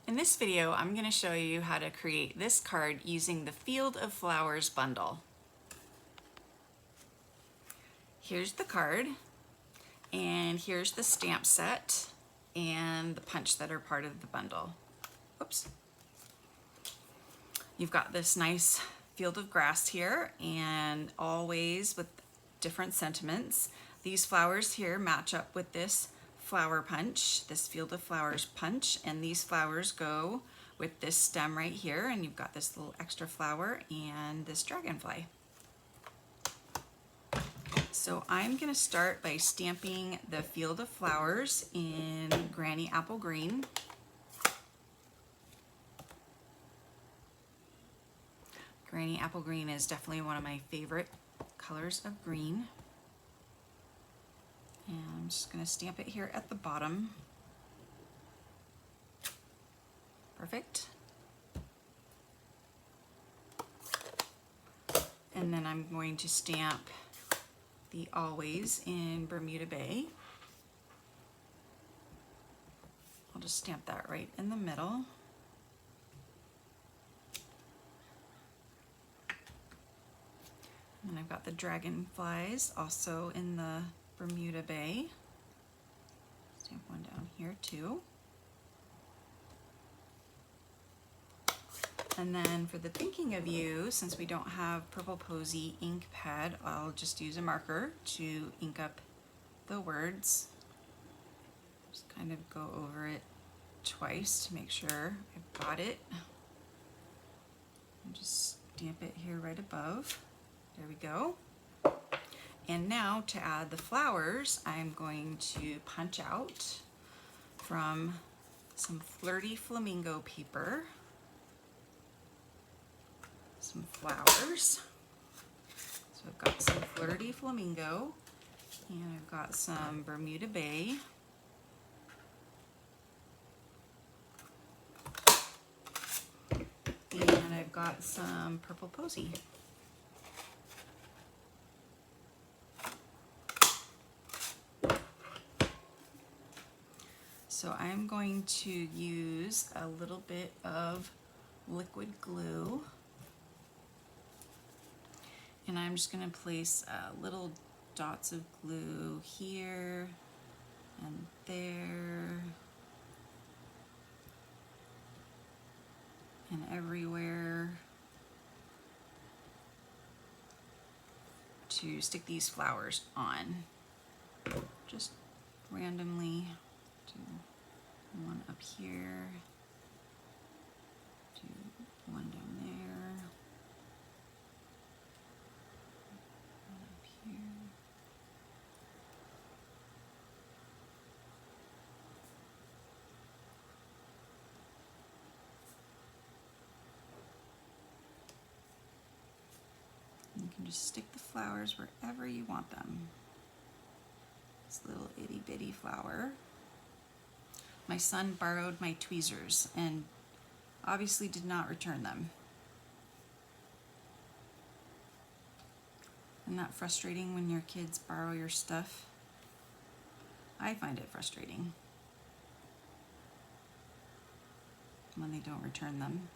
In this video, I'm going to show you how to create this card using the Field of Flowers bundle. Here's the card, and here's the stamp set and the punch that are part of the bundle. Oops. You've got this nice field of grass here, and always with different sentiments. These flowers here match up with this flower punch, this Field of Flowers punch, and these flowers go with this stem right here, and you've got this little extra flower and this dragonfly. So I'm going to start by stamping the Field of Flowers in Granny Apple Green. Granny Apple Green is definitely one of my favorite colors of green. And I'm just going to stamp it here at the bottom. Perfect. And then I'm going to stamp the Always in Bermuda Bay. I'll just stamp that right in the middle. And I've got the dragonflies also in the Bermuda Bay. Stamp one down here too. And then for the Thinking of You, since we don't have Purple Posy ink pad, I'll just use a marker to ink up the words. Just kind of go over it twice to make sure I've got it. And just stamp it here right above. There we go. And now to add the flowers, I'm going to punch out from some Flirty Flamingo paper some flowers. So I've got some Flirty Flamingo, and I've got some Bermuda Bay. And I've got some Purple Posy. So I'm going to use a little bit of liquid glue, and I'm just going to place little dots of glue here and there and everywhere to stick these flowers on. Just randomly do one up here, do one down there, one up here. And you can just stick the flowers wherever you want them. This little itty bitty flower. My son borrowed my tweezers and obviously did not return them. Isn't that frustrating when your kids borrow your stuff? I find it frustrating when they don't return them.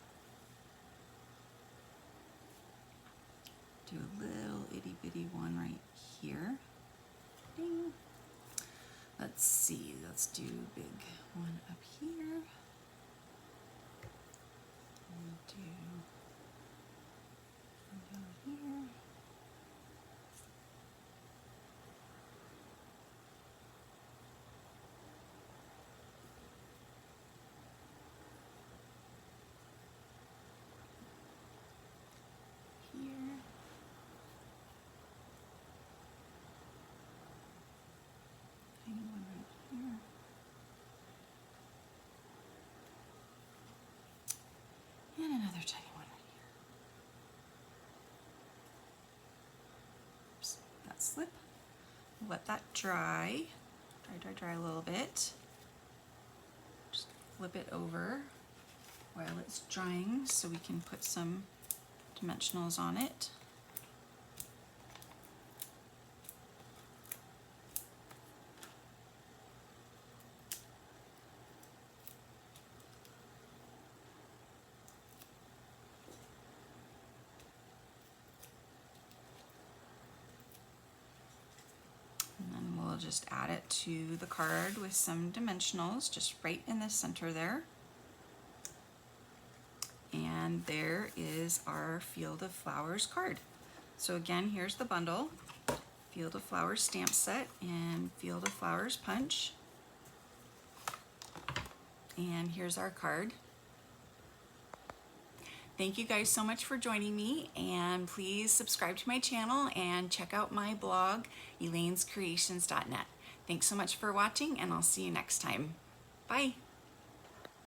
Do a little itty bitty one right here. Ding. Let's see, let's do big one up here. And do one down here. Here. Tiny one right here. And another tiny one right here. Oops, that slip. Let that dry. Dry a little bit. Just flip it over while it's drying so we can put some dimensionals on it. And we'll just add it to the card with some dimensionals, just right in the center there. And there is our Field of Flowers card. So again, here's the bundle, Field of Flowers stamp set and Field of Flowers punch. And here's our card. Thank you guys so much for joining me, and please subscribe to my channel and check out my blog, elainescreations.net. Thanks so much for watching, and I'll see you next time. Bye.